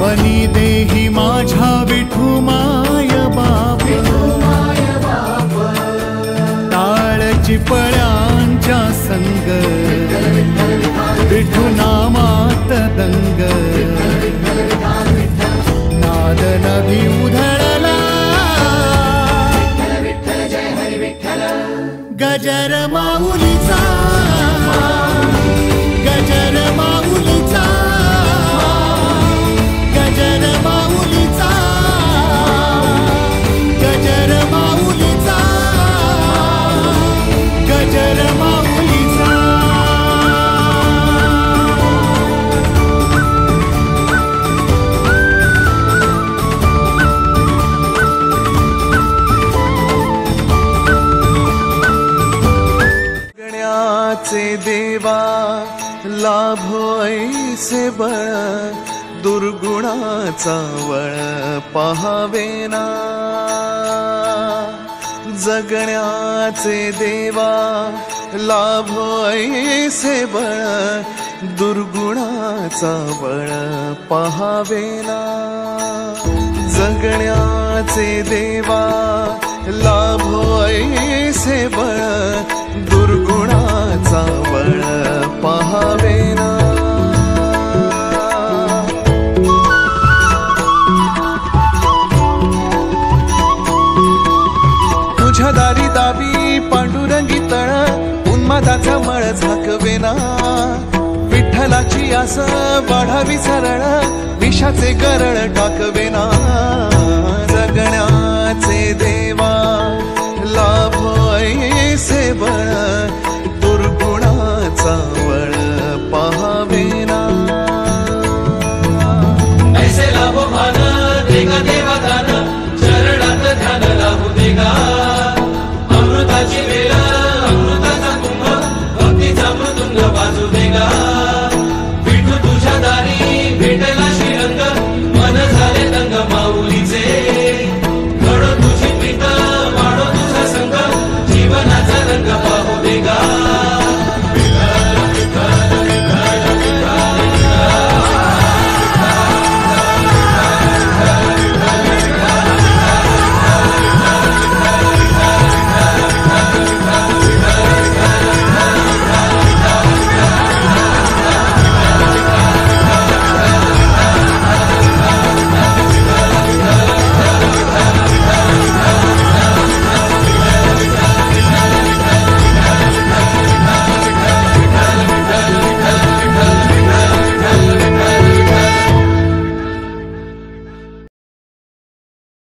बनी देही माझ्या विठू माय बाप, टाळची पळ्यांच्या संग, विठू नामात दंग, नाद नभी उधळला, गजर माऊलीचा, गजर माऊलीचा, गजर माऊलीचा, गजर माऊलीचा, गजर माऊलीचा. गण्याचे देवा लाभो ऐसे बळ, दुर्गुणाचा वळ पहावेना. जगण्याचे देवा लाभो ऐसे बळ, दुर्गुणाचा बळ पहावेना. जगण्याचे देवा लाभो ऐसे बळ, दुर्गुणाचा बळ पहावेना. तुझ्या दारी दावी पांडुरंगी तळ, उन्मादाचा मळ झाकवेना. विठ्ठलाची आस वाढावी सरळ, विषाचे गरळ टाकवेना. जगण्याचे देवा लाभो ऐसे बळ, दुर्गुणाचा बळ पहावेना. ऐसे लाभो भान देगा